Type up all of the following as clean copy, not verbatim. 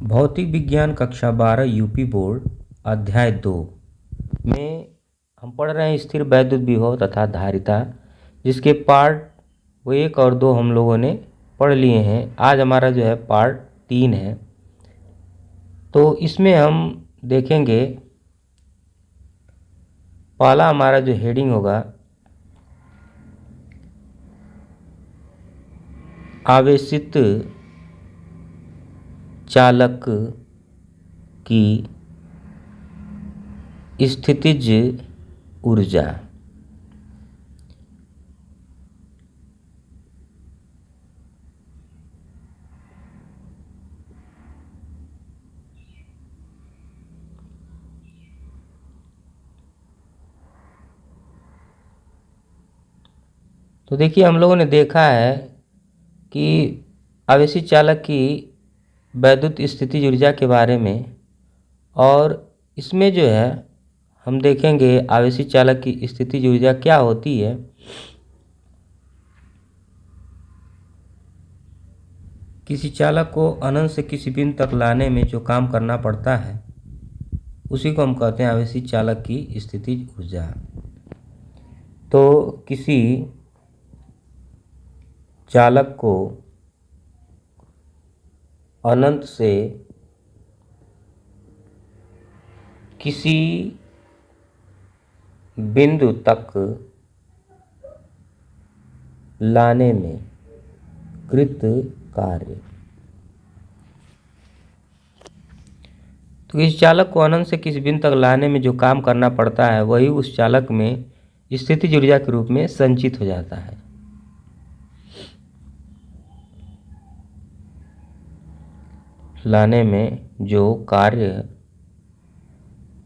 भौतिक विज्ञान कक्षा 12 यूपी बोर्ड अध्याय 2 में हम पढ़ रहे हैं स्थिर वैद्युत विभव तथा धारिता, जिसके पार्ट 1 और 2 हम लोगों ने पढ़ लिए हैं। आज हमारा जो है पार्ट 3 है। तो इसमें हम देखेंगे, पहला हमारा जो हेडिंग होगा आवेशित चालक की स्थितिज ऊर्जा। तो देखिए, हम लोगों ने देखा है कि आवेशित चालक की वैद्युत स्थितिज ऊर्जा के बारे में, और इसमें जो है हम देखेंगे आवेशित चालक की स्थितिज ऊर्जा क्या होती है। किसी चालक को अनंत से किसी बिंदु तक लाने में जो काम करना पड़ता है उसी को हम कहते हैं आवेशित चालक की स्थितिज ऊर्जा। तो किसी चालक को अनंत से किसी बिंदु तक लाने में कृत कार्य। तो इस चालक को अनंत से किसी बिंदु तक लाने में जो काम करना पड़ता है वही उस चालक में स्थितिज ऊर्जा के रूप में संचित हो जाता है। लाने में जो कार्य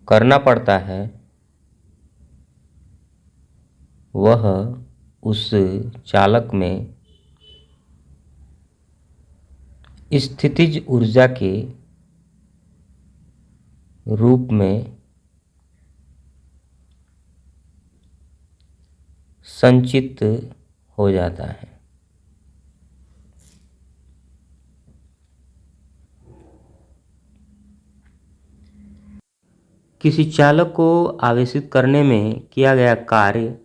करना पड़ता है वह उस चालक में स्थितिज ऊर्जा के रूप में संचित हो जाता है। किसी चालक को आवेशित करने में किया गया कार्य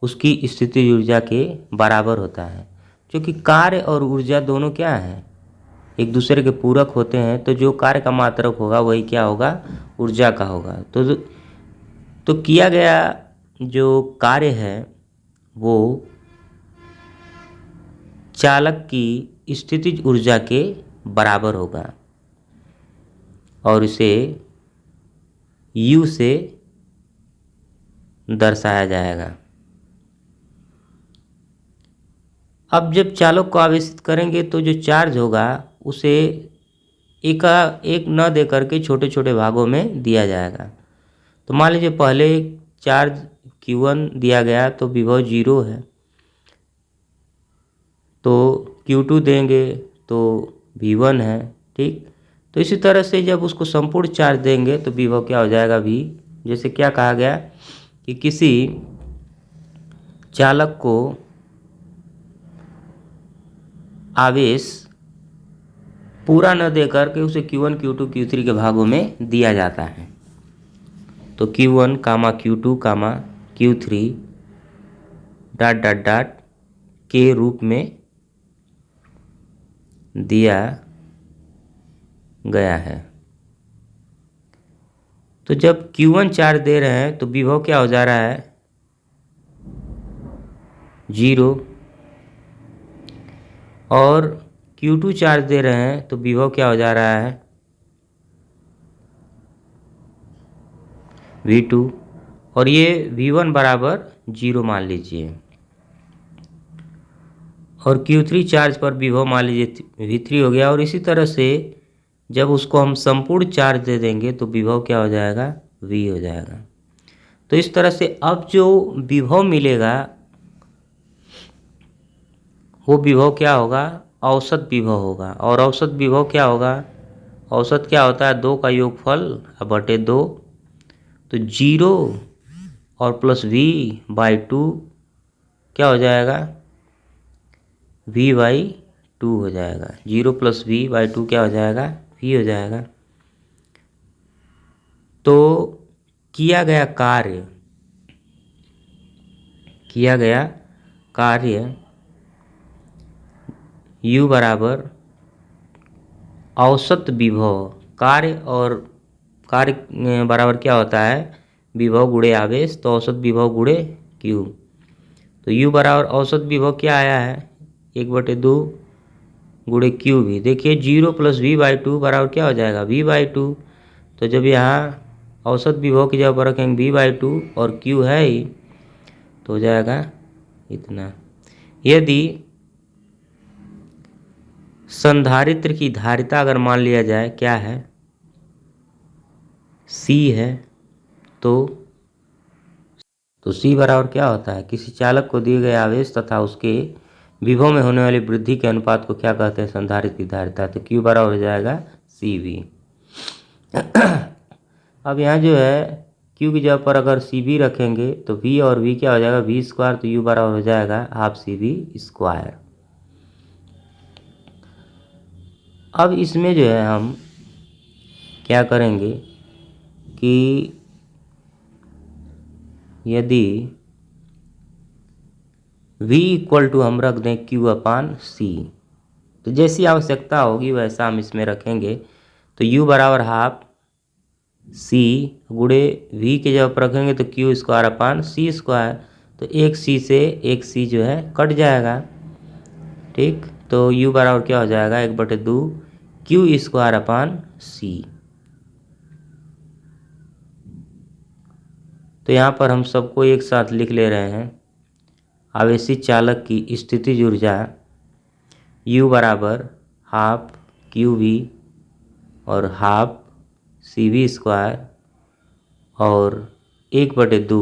उसकी स्थितिज ऊर्जा के बराबर होता है। क्योंकि कार्य और ऊर्जा दोनों क्या हैं, एक दूसरे के पूरक होते हैं। तो जो कार्य का मात्रक होगा वही क्या होगा, ऊर्जा का होगा। तो किया गया जो कार्य है वो चालक की स्थितिज ऊर्जा के बराबर होगा और इसे U से दर्शाया जाएगा। अब जब चालक को आवेशित करेंगे तो जो चार्ज होगा उसे एक न दे करके छोटे छोटे भागों में दिया जाएगा। तो मान लीजिए पहले चार्ज Q1 दिया गया तो विभव 0 है, तो Q2 देंगे तो V1 है, ठीक। तो इसी तरह से जब उसको संपूर्ण चार्ज देंगे तो विभव क्या हो जाएगा, V। जैसे क्या कहा गया कि किसी चालक को आवेश पूरा न देकर के उसे Q1, Q2, Q3 के भागों में दिया जाता है। तो Q1, Q2, Q3 dot dot dot के रूप में दिया गया है। तो जब Q1 चार्ज दे रहे हैं तो विभव क्या हो जा रहा है, 0। और Q2 चार्ज दे रहे हैं तो विभव क्या हो जा रहा है, V2। और ये V1 बराबर 0 मान लीजिए। और Q3 चार्ज पर विभव मान लीजिए V3 हो गया। और इसी तरह से जब उसको हम संपूर्ण चार्ज दे देंगे तो विभव क्या हो जाएगा, V हो जाएगा। तो इस तरह से अब जो विभव मिलेगा वो विभव क्या होगा, औसत विभव होगा। और औसत विभव क्या होगा, औसत क्या होता है, 2 का योगफल बटे 2। तो 0 और प्लस V/2 क्या हो जाएगा, V/2 हो जाएगा। 0 + V/2 क्या हो जाएगा, v हो जाएगा। तो किया गया कार्य u बराबर औसत विभव, कार्य बराबर क्या होता है, विभव गुणे आवेश, तो औसत विभव गुणे q। तो u बराबर औसत विभव क्या आया है, 1/2 गुणे क्यू भी। देखिए 0 + v/2 बराबर क्या हो जाएगा, v/2। तो जब यहाँ औसत विभव की जगह पर रखेंगे v/2 और q है ही, तो हो जाएगा इतना। यदि संधारित्र की धारिता अगर मान लिया जाए क्या है, c है, तो c बराबर क्या होता है, किसी चालक को दिए गए आवेश तथा उसके विभव में होने वाली वृद्धि के अनुपात को क्या कहते हैं, संधारित्र की धारिता। तो q बराबर हो जाएगा cv। अब यहाँ जो है q की जगह पर अगर cv रखेंगे तो v और v क्या हो जाएगा, v², तो u बराबर हो जाएगा ½CV²। अब इसमें जो है हम क्या करेंगे कि यदि v = हम रख दें q/c, तो जैसी आवश्यकता होगी वैसा हम इसमें रखेंगे। तो u बराबर ½ c गुणे v की जगह पर रखेंगे तो q²/c²। तो एक c से एक c जो है कट जाएगा, ठीक। तो u बराबर क्या हो जाएगा, 1/2 q²/c। तो यहाँ पर हम सबको एक साथ लिख ले रहे हैं। आवेशित चालक की स्थितिज ऊर्जा u बराबर ½qv और ½ और 1/2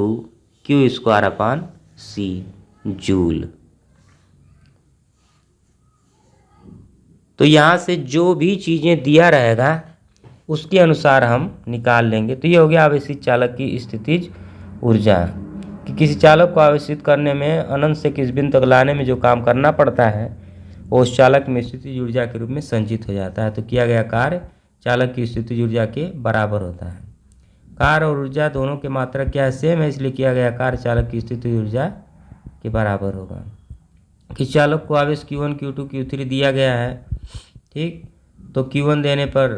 q²/c जूल। तो यहाँ से जो भी चीज़ें दिया रहेगा उसके अनुसार हम निकाल लेंगे। तो ये हो गया आवेशित चालक की स्थितिज ऊर्जा, कि किसी चालक को आवेशित करने में अनंत से किस बिंदु तक लाने में जो काम करना पड़ता है वो उस चालक में स्थितिज ऊर्जा के रूप में संचित हो जाता है। तो किया गया कार्य चालक की स्थितिज ऊर्जा के बराबर होता है। कार्य और ऊर्जा दोनों की मात्रा क्या है, सेम है, इसलिए किया गया कार्य चालक की स्थितिज ऊर्जा के बराबर होगा। किसी चालक को आवेश Q1, Q2, Q3 दिया गया है, ठीक। तो Q1 देने पर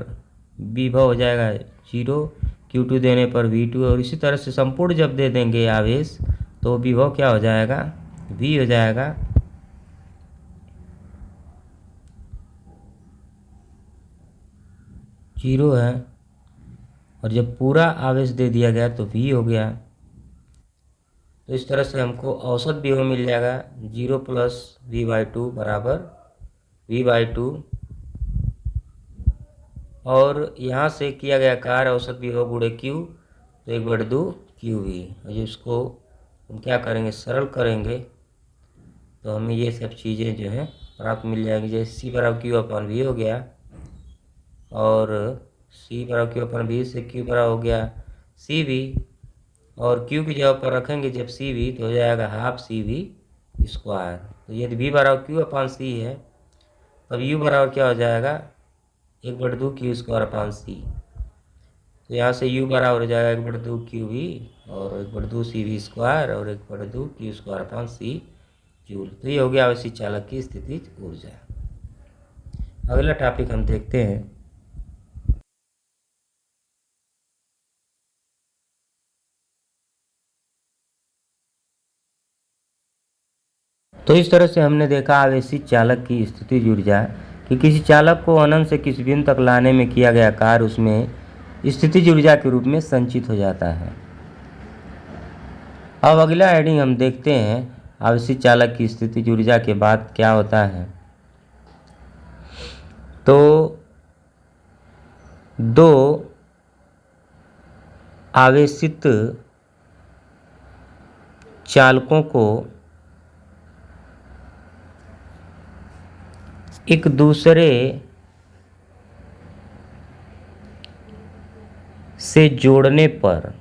विभव हो जाएगा 0, Q2 देने पर V2, और इसी तरह से संपूर्ण जब दे देंगे आवेश तो विभव क्या हो जाएगा, V हो जाएगा। जीरो है, और जब पूरा आवेश दे दिया गया तो V हो गया। तो इस तरह से हमको औसत विभव मिल जाएगा 0 + v/2 बराबर v/2, और यहाँ से किया गया कार्य औसत विभव गुणे q, तो 1/2 qv। और इसको हम क्या करेंगे, सरल करेंगे तो हमें ये सब चीज़ें जो हैं प्राप्त मिल जाएंगी। जैसे c बराबर q/v हो गया, और c बराबर q/v से q बराबर हो गया cv, और q की जगह पर रखेंगे जब cv तो हो जाएगा ½ CV²। तो यदि v बराबर q/c है तब u बराबर क्या हो जाएगा, 1/2 q²/c। तो यहाँ से u बराबर हो जाएगा 1/2 qv और 1/2 CV² और 1/2 q²/c जूल। तो ये हो गया आवेशित चालक की स्थितिज ऊर्जा। अगला टॉपिक हम देखते हैं। तो इस तरह से हमने देखा आवेशित चालक की स्थितिज ऊर्जा, कि किसी चालक को अनंत से किसी बिंदु तक लाने में किया गया कार्य उसमें स्थितिज ऊर्जा के रूप में संचित हो जाता है। अब अगला हेडिंग हम देखते हैं, आवेशित चालक की स्थितिज ऊर्जा के बाद क्या होता है। तो दो आवेशित चालकों को एक दूसरे से जोड़ने पर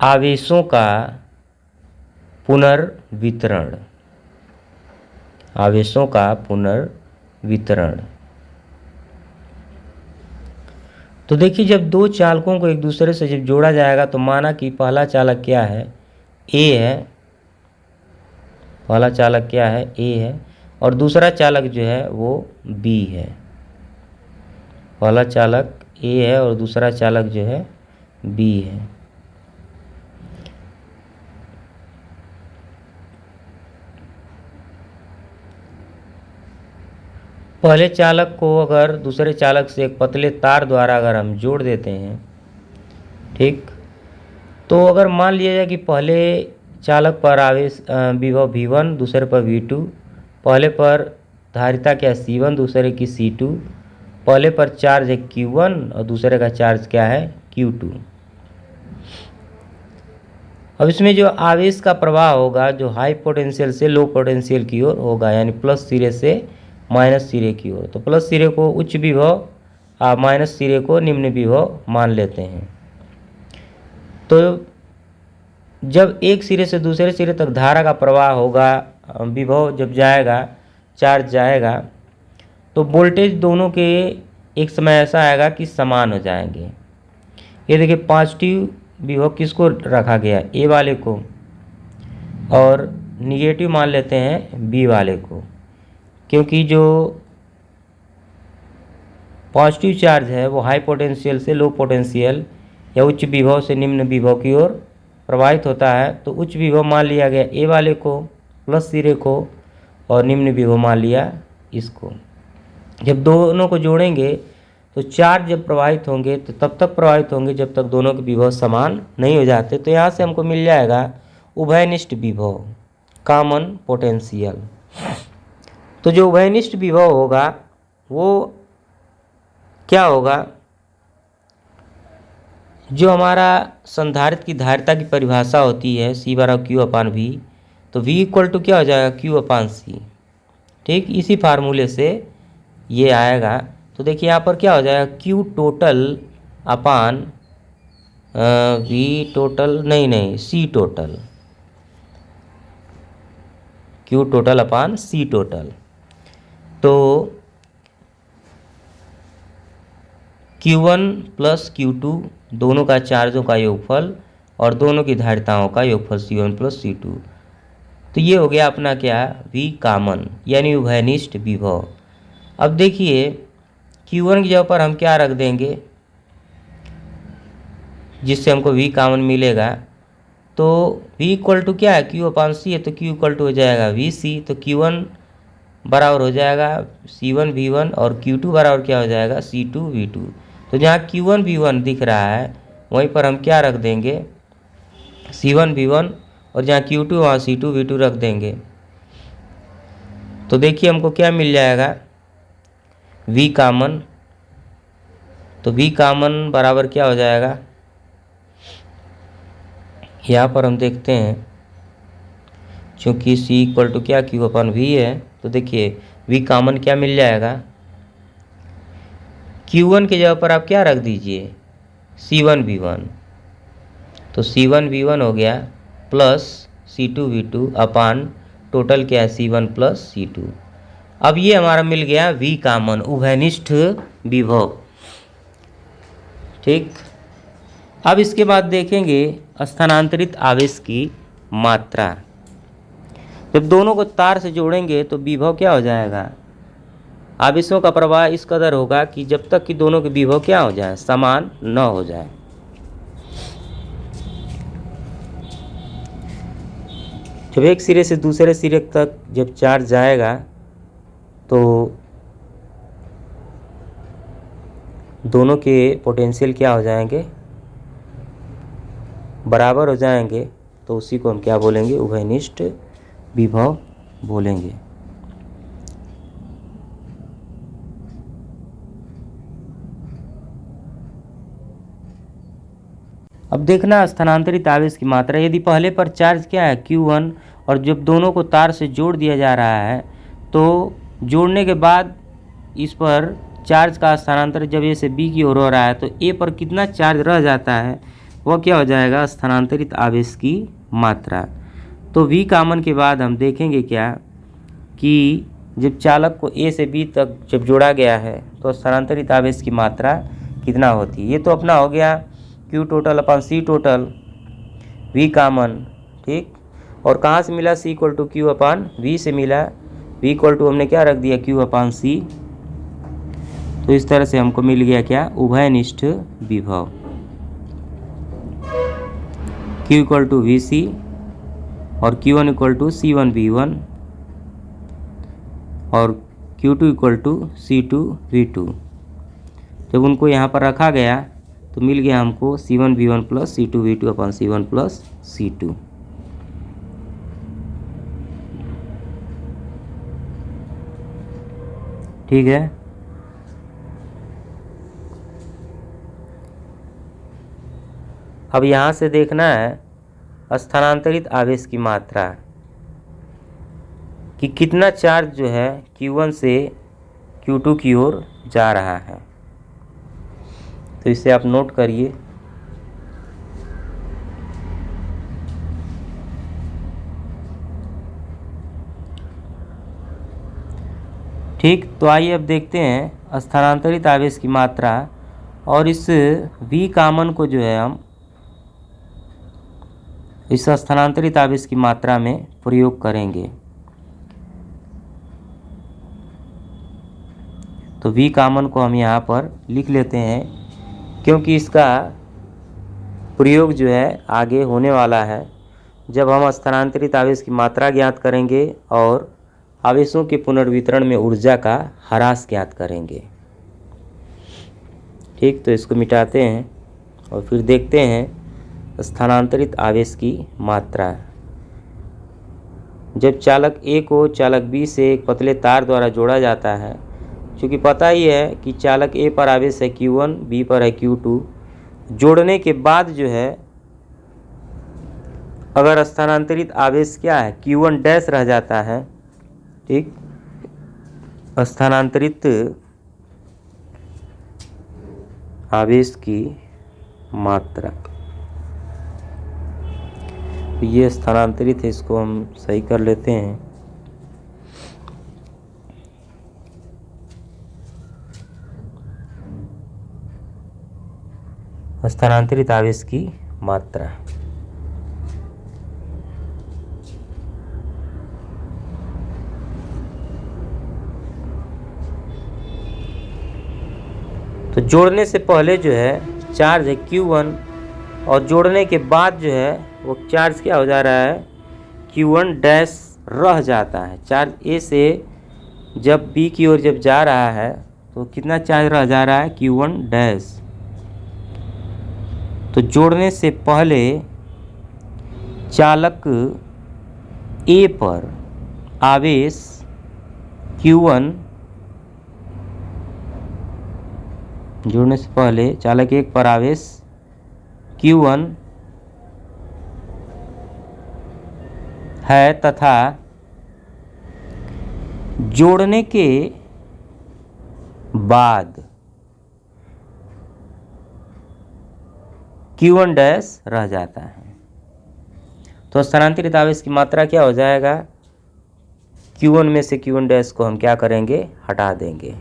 आवेशों का पुनर्वितरण वितरण। तो देखिए जब दो चालकों को एक दूसरे से जब जोड़ा जाएगा तो माना कि पहला चालक क्या है, ए है, पहला चालक क्या है, ए है, और दूसरा चालक जो है वो बी है। पहला चालक ए है और दूसरा चालक जो है बी है। पहले चालक को अगर दूसरे चालक से एक पतले तार द्वारा अगर हम जोड़ देते हैं, ठीक, तो अगर मान लिया जाए कि पहले चालक पर आवेश विभव V1, दूसरे पर V2, पहले पर धारिता क्या है C1, दूसरे की C2, पहले पर चार्ज है Q1 और दूसरे का चार्ज क्या है Q2। अब इसमें जो आवेश का प्रवाह होगा जो हाई पोटेंशियल से लो पोटेंशियल की ओर होगा, यानी प्लस सिरे से माइनस सिरे की ओर। तो प्लस सिरे को उच्च विभव, माइनस सिरे को निम्न विभव मान लेते हैं। तो जब एक सिरे से दूसरे सिरे तक धारा का प्रवाह होगा, विभव जब जाएगा, चार्ज जाएगा, तो वोल्टेज दोनों के एक समय ऐसा आएगा कि समान हो जाएंगे। ये देखिए पॉजिटिव विभव किसको रखा गया, ए वाले को, और निगेटिव मान लेते हैं बी वाले को, क्योंकि जो पॉजिटिव चार्ज है वो हाई पोटेंशियल से लो पोटेंशियल या उच्च विभव से निम्न विभव की ओर प्रवाहित होता है। तो उच्च विभव मान लिया गया ए वाले को, प्लस सिरे को, और निम्न विभव मान लिया इसको। जब दोनों को जोड़ेंगे तो चार्ज जब प्रवाहित होंगे तो तब तक प्रवाहित होंगे जब तक दोनों के विभव समान नहीं हो जाते। तो यहाँ से हमको मिल जाएगा उभयनिष्ठ विभव, कॉमन पोटेंशियल। तो जो उभयनिष्ठ विभव होगा वो क्या होगा, जो हमारा संधारित्र की धारिता की परिभाषा होती है C बराबर Q/V, तो V इक्वल टू क्या हो जाएगा Q/C। ठीक, इसी फार्मूले से ये आएगा। तो देखिए यहाँ पर क्या हो जाएगा Q टोटल अपान V टोटल, नहीं C टोटल, Q टोटल अपान C टोटल। तो Q1 प्लस Q2 दोनों का चार्जों का योगफल और दोनों की धारिताओं का योगफल C1 प्लस C2। तो ये हो गया अपना क्या, V कॉमन, यानी उभयनिष्ठ विभव। अब देखिए Q1 की जगह पर हम क्या रख देंगे जिससे हमको V कॉमन मिलेगा। तो V इक्वल टू क्या है Q/C है, तो Q इक्वल टू हो जाएगा VC। तो Q1 बराबर हो जाएगा C1 V1 और Q2 बराबर क्या हो जाएगा C2 V2। तो जहाँ Q1 V1 दिख रहा है वहीं पर हम क्या रख देंगे C1 V1, और जहाँ Q2 वहाँ C2 V2 रख देंगे। तो देखिए हमको क्या मिल जाएगा V कॉमन। तो V कॉमन बराबर क्या हो जाएगा, यहाँ पर हम देखते हैं चूँकि C इक्वल टू क्या Q/V है, तो देखिए V कॉमन क्या मिल जाएगा, Q1 की जगह पर आप क्या रख दीजिए C1 V1। तो C1 V1 हो गया प्लस C2 V2 अपान टोटल क्या है C1 प्लस C2। अब ये हमारा मिल गया V कॉमन, उभयनिष्ठ विभव। ठीक, अब इसके बाद देखेंगे स्थानांतरित आवेश की मात्रा। जब दोनों को तार से जोड़ेंगे तो विभव क्या हो जाएगा, आवेशों का प्रवाह इस कदर होगा कि जब तक कि दोनों के विभव क्या हो जाए, समान न हो जाए। जब एक सिरे से दूसरे सिरे तक जब चार्ज जाएगा तो दोनों के पोटेंशियल क्या हो जाएंगे, बराबर हो जाएंगे। तो उसी को हम क्या बोलेंगे, उभयनिष्ठ विभव बोलेंगे। अब देखना स्थानांतरित आवेश की मात्रा। यदि पहले पर चार्ज क्या है Q1 और जब दोनों को तार से जोड़ दिया जा रहा है तो जोड़ने के बाद इस पर चार्ज का स्थानांतरण जब ए से बी की ओर हो रहा है तो ए पर कितना चार्ज रह जाता है वह क्या हो जाएगा, स्थानांतरित आवेश की मात्रा। तो V कॉमन के बाद हम देखेंगे क्या कि जब चालक को ए से बी तक जब जोड़ा गया है तो स्थानांतरित आवेश की मात्रा कितना होती है। ये तो अपना हो गया क्यू टोटल अपन सी टोटल, वी कामन, ठीक। और कहाँ से मिला, सी इक्वल टू क्यू अपान वी से मिला, वी इक्वल टू हमने क्या रख दिया, क्यू अपान सी। तो इस तरह से हमको मिल गया क्या, उभयनिष्ठ विभव, क्यू इक्वल टू वी सी और Q1 equal to C1 V1 और Q2 equal to C2 V2। जब उनको यहाँ पर रखा गया तो मिल गया हमको C1 V1 plus C2 V2 अपन C1 प्लस C2। ठीक है। अब यहाँ से देखना है स्थानांतरित आवेश की मात्रा कि कितना चार्ज जो है Q1 से Q2 की ओर जा रहा है। तो इसे आप नोट करिए। ठीक, तो आइए अब देखते हैं स्थानांतरित आवेश की मात्रा और इस V कामन को जो है हम इस स्थानांतरित आवेश की मात्रा में प्रयोग करेंगे। तो V कामन को हम यहाँ पर लिख लेते हैं क्योंकि इसका प्रयोग जो है आगे होने वाला है जब हम स्थानांतरित आवेश की मात्रा ज्ञात करेंगे और आवेशों के पुनर्वितरण में ऊर्जा का ह्रास ज्ञात करेंगे। ठीक, तो इसको मिटाते हैं और फिर देखते हैं स्थानांतरित आवेश की मात्रा। जब चालक ए को चालक बी से एक पतले तार द्वारा जोड़ा जाता है, क्योंकि पता ही है कि चालक ए पर आवेश है Q1, बी पर है Q2, जोड़ने के बाद जो है अगर स्थानांतरित आवेश क्या है Q1 डैश रह जाता है, ठीक, स्थानांतरित आवेश की मात्रा। ये स्थानांतरित है, इसको हम सही कर लेते हैं। स्थानांतरित आवेश की मात्रा। तो जोड़ने से पहले जो है चार्ज है Q1 और जोड़ने के बाद जो है वो चार्ज क्या हो जा रहा है, Q1 डैश रह जाता है। चार्ज ए से जब बी की ओर जब जा रहा है तो कितना चार्ज रह जा रहा है, Q1 डैश। तो जोड़ने से पहले चालक ए पर आवेश Q1, जोड़ने से पहले चालक एक पर आवेश Q1 है तथा जोड़ने के बाद Q1 डैश रह जाता है। तो स्थानांतरित आवेश की मात्रा क्या हो जाएगा, Q1 में से Q1 डैश को हम क्या करेंगे, हटा देंगे।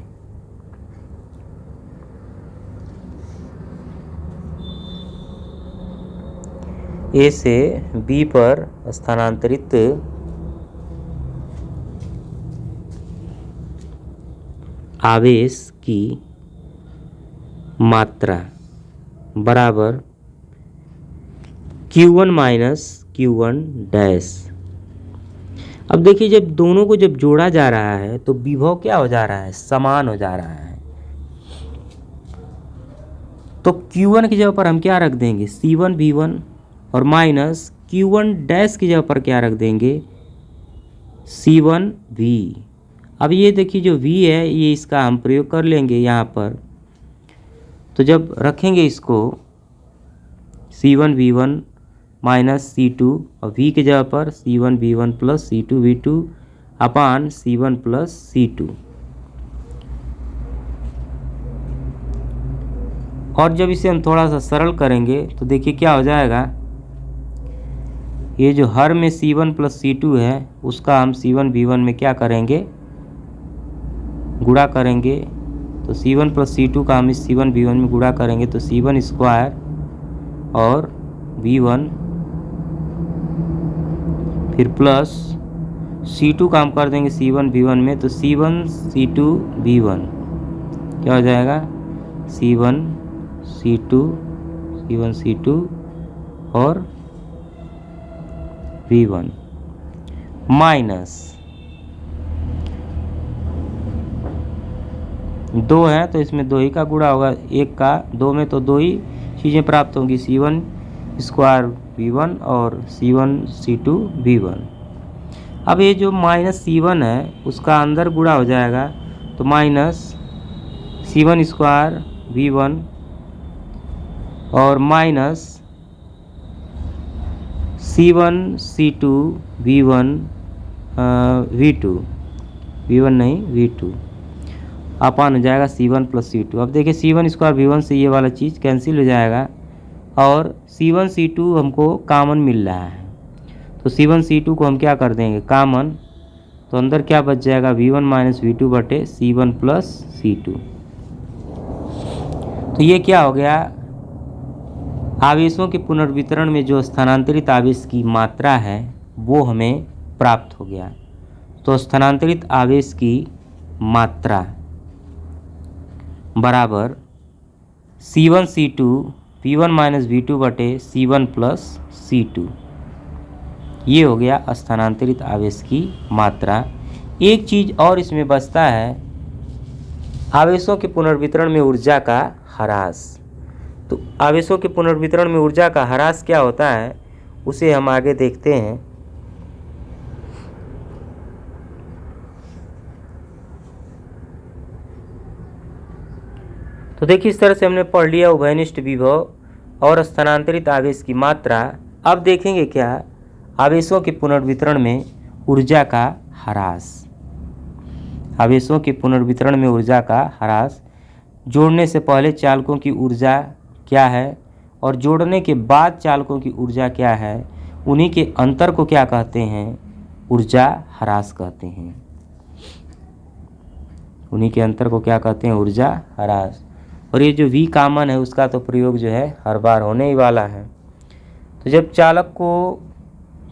ए से बी पर स्थानांतरित आवेश की मात्रा बराबर Q1 माइनस Q1 डैश। अब देखिए जब दोनों को जब जोड़ा जा रहा है तो विभव क्या हो जा रहा है, समान हो जा रहा है। तो Q1 की जगह पर हम क्या रख देंगे, C1 V1 और माइनस Q1 डैश की जगह पर क्या रख देंगे, C1 V। अब ये देखिए जो V है ये इसका हम प्रयोग कर लेंगे यहाँ पर। तो जब रखेंगे इसको C1 V1 माइनस C2 और V की जगह पर C1 V1 plus C2 V2 अपान C1 प्लस C2। और जब इसे हम थोड़ा सा सरल करेंगे तो देखिए क्या हो जाएगा, ये जो हर में C1 प्लस C2 है उसका हम C1 V1 में क्या करेंगे, गुणा करेंगे तो C1 प्लस C2 का हम इस C1 V1 में गुणा करेंगे तो C1 स्क्वायर और V1 फिर प्लस C2 का हम कर देंगे C1 V1 में तो C1 C2 V1 क्या हो जाएगा C1 C2 और V1 माइनस 2 है तो इसमें 2 ही का गुणा होगा, 1 का 2 में तो 2 ही चीज़ें प्राप्त होंगी, C1 स्क्वायर V1 और C1 C2 V1। अब ये जो माइनस C1 है उसका अंदर गुणा हो जाएगा तो माइनस C1 स्क्वायर V1 और minus C1 C2 V1 V2 नहीं V2 अपान हो जाएगा C1 प्लस C2। अब देखिए C1 स्क्वायर V1 से ये वाला चीज़ कैंसिल हो जाएगा और C1 C2 हमको कॉमन मिल रहा है तो C1 C2 को हम क्या कर देंगे कॉमन, तो अंदर क्या बच जाएगा V1 माइनस V2 बटे C1 प्लस C2। तो ये क्या हो गया, आवेशों के पुनर्वितरण में जो स्थानांतरित आवेश की मात्रा है वो हमें प्राप्त हो गया। तो स्थानांतरित आवेश की मात्रा बराबर C1 C2 V1 minus V2 बटे C1 प्लस C2। ये हो गया स्थानांतरित आवेश की मात्रा। एक चीज़ और इसमें बचता है, आवेशों के पुनर्वितरण में ऊर्जा का ह्रास। तो आवेशों के पुनर्वितरण में ऊर्जा का ह्रास क्या होता है उसे हम आगे देखते हैं। तो देखिए इस तरह से हमने पढ़ लिया उभयनिष्ठ विभव और स्थानांतरित आवेश की मात्रा। अब देखेंगे क्या, आवेशों के पुनर्वितरण में ऊर्जा का ह्रास। आवेशों के पुनर्वितरण में ऊर्जा का ह्रास, जोड़ने से पहले चालकों की ऊर्जा क्या है और जोड़ने के बाद चालकों की ऊर्जा क्या है, उन्हीं के अंतर को क्या कहते हैं, ऊर्जा ह्रास कहते हैं। उन्हीं के अंतर को क्या कहते हैं, ऊर्जा ह्रास। और ये जो V कॉमन है उसका तो प्रयोग जो है हर बार होने ही वाला है। तो जब चालक को,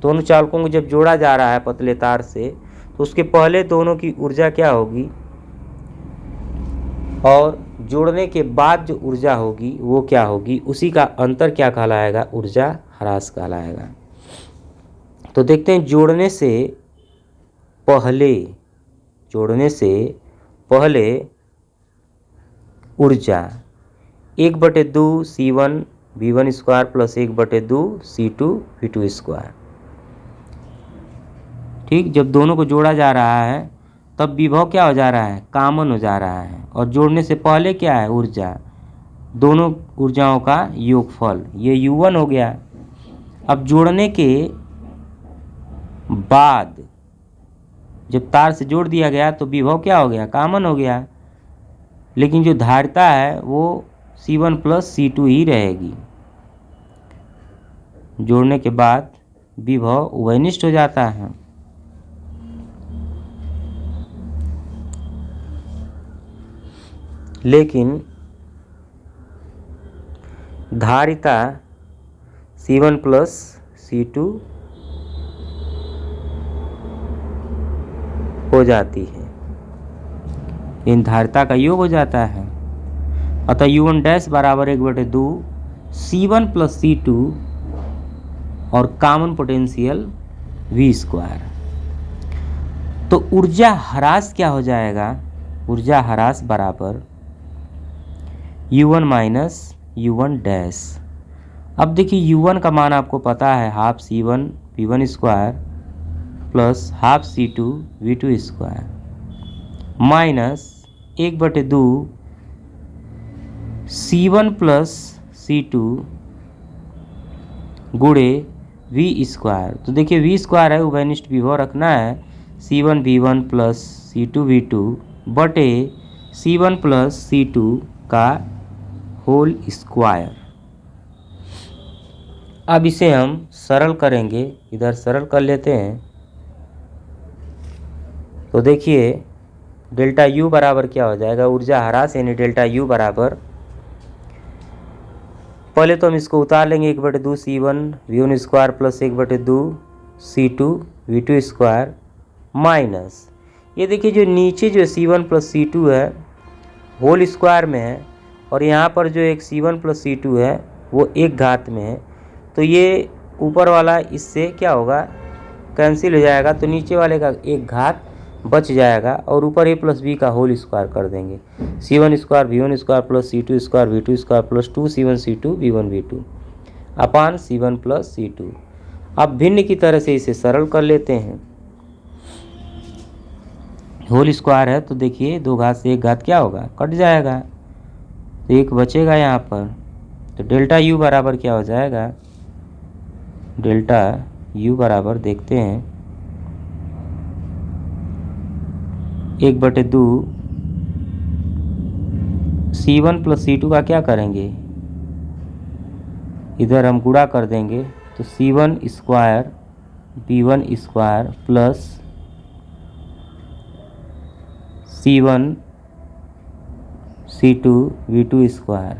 दोनों चालकों को जब जोड़ा जा रहा है पतले तार से, तो उसके पहले दोनों की ऊर्जा क्या होगी और जोड़ने के बाद जो ऊर्जा होगी वो क्या होगी, उसी का अंतर क्या कहलाएगा, ऊर्जा ह्रास कहलाएगा। तो देखते हैं जोड़ने से पहले ऊर्जा 1/2 C1 V1 square plus 1/2 C2 V2 square. ठीक, जब दोनों को जोड़ा जा रहा है तब विभव क्या हो जा रहा है, कॉमन हो जा रहा है। और जोड़ने से पहले क्या है, ऊर्जा, दोनों ऊर्जाओं का योगफल, ये U1 हो गया। अब जोड़ने के बाद जब तार से जोड़ दिया गया तो विभव क्या हो गया, कॉमन हो गया। लेकिन जो धारिता है वो C1 प्लस C2 ही रहेगी। जोड़ने के बाद विभव उभयनिष्ठ हो जाता है। लेकिन धारिता C1 प्लस C2 हो जाती है, इन धारिता का योग हो जाता है। अतः U1 डैश बराबर 1/2 C1 प्लस C2 और कॉमन पोटेंशियल V स्क्वायर। तो ऊर्जा ह्रास क्या हो जाएगा, ऊर्जा ह्रास बराबर U1 माइनस U1 डैश। अब देखिए U1 का मान आपको पता है half C1 V1 square plus half C2 V2 square minus 1/2 C1 plus C2 गुणे V स्क्वायर। तो देखिए V स्क्वायर है, उभयनिष्ठ विभव रखना है, C1 V1 plus C2 V2 बटे C1 प्लस C2 का होल स्क्वायर। अब इसे हम सरल करेंगे, इधर सरल कर लेते हैं। तो देखिए डेल्टा यू बराबर क्या हो जाएगा, ऊर्जा ह्रास यानी डेल्टा यू बराबर, पहले तो हम इसको उतार लेंगे 1/2 C1 V1 square plus 1/2 C2 V2 square minus, ये देखिए जो नीचे जो C1 प्लस C2 है होल स्क्वायर में है और यहाँ पर जो एक C1 प्लस C2 है वो एक घात में है, तो ये ऊपर वाला इससे क्या होगा, कैंसिल हो जाएगा, तो नीचे वाले का एक घात बच जाएगा और ऊपर a प्लस बी का होल स्क्वायर कर देंगे। C1 square V1 square plus C2 square V2 square plus 2C1 C2 V1 V2 अपान C1 प्लस C2। अब भिन्न की तरह से इसे सरल कर लेते हैं, होल स्क्वायर है तो देखिए 2 घात से 1 घात क्या होगा, कट जाएगा, तो 1 बचेगा यहाँ पर, तो डेल्टा यू बराबर क्या हो जाएगा, डेल्टा यू बराबर देखते हैं 1/2 C1 प्लस C2 का क्या करेंगे, इधर हम गुणा कर देंगे, तो C1 square V1 square plus C1 C2 V2 square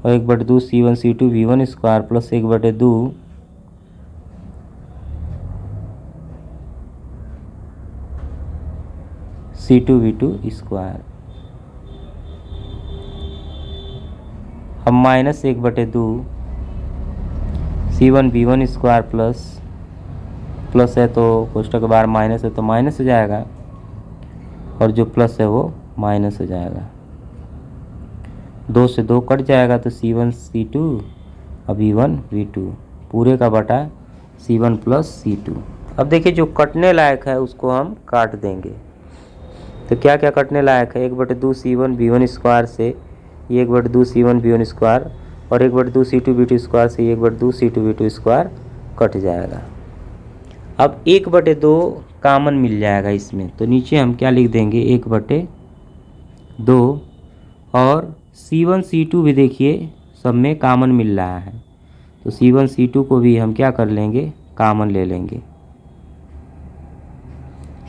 और 1/2 C1 C2 V1 square plus 1/2 C2 V2 square, हम minus 1/2 C1 V1 square plus है तो कोष्ठक के बाहर माइनस है तो माइनस हो जाएगा और जो प्लस है वो माइनस हो जाएगा, 2 से 2 कट जाएगा तो C1 C2 और V1 V2 पूरे का बटा C1 प्लस C2। अब देखिए जो कटने लायक है उसको हम काट देंगे, तो क्या क्या कटने लायक है, 1/2 C1 V1 स्क्वायर से ये 1/2 C1 V1 स्क्वायर और 1/2 C2 V2 स्क्वायर से 1/2 C2 V2 स्क्वायर कट जाएगा। अब 1/2 कामन मिल जाएगा इसमें, तो नीचे हम क्या लिख देंगे 1/2 और C1 C2 भी देखिए सब में कामन मिल रहा है, तो C1 C2 को भी हम क्या कर लेंगे, कामन ले लेंगे,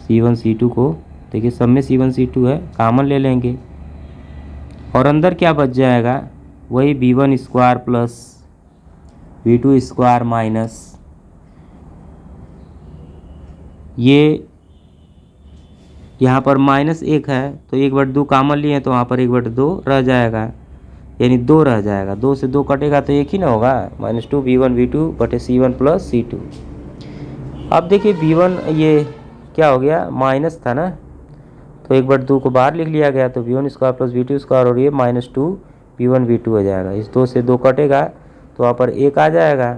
C1 C2 को देखिए सब में C1 C2 है, कामन ले लेंगे और अंदर क्या बच जाएगा, वही V1 square plus V2 square minus ये यहाँ पर -1 है तो 1/2 कामन लिए तो वहाँ पर 1/2 रह जाएगा, यानी 2 रह जाएगा, 2 से 2 कटेगा तो एक ही ना होगा, -2 V1 V2 बटे C1 प्लस C2। अब देखिए V1 ये क्या हो गया, माइनस था ना, तो 1/2 को बाहर लिख लिया गया, तो V1 square plus V2 square और ये -2 V1 V2 हो जाएगा, इस 2 से 2 कटेगा तो वहाँ पर 1 आ जाएगा,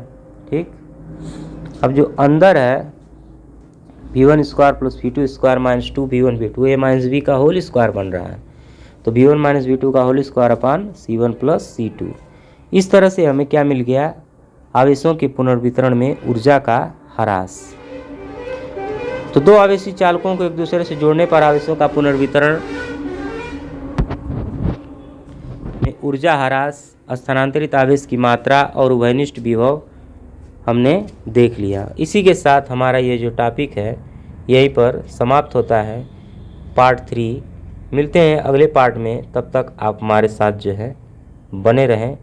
ठीक। अब जो अंदर है V1 square plus V2 square -2 V1 V2 ये -B का होल स्क्वायर बन रहा है, तो V1 -V2 का whole square upon C1 plus C2। इस तरह से हमें क्या मिल गया, आवेशों के पुनर्वितरण में ऊर्जा का ह्रास। तो दो आवेशी चालकों को एक दूसरे से जोड़ने पर आवेशों का पुनर्वितरण में ऊर्जा ह्रास, स्थानांतरित आवेश की मात्रा और उभयनिष्ठ विभव हमने देख लिया। इसी के साथ हमारा ये जो टॉपिक है यहीं पर समाप्त होता है, पार्ट 3। मिलते हैं अगले पार्ट में, तब तक आप हमारे साथ जो है बने रहें।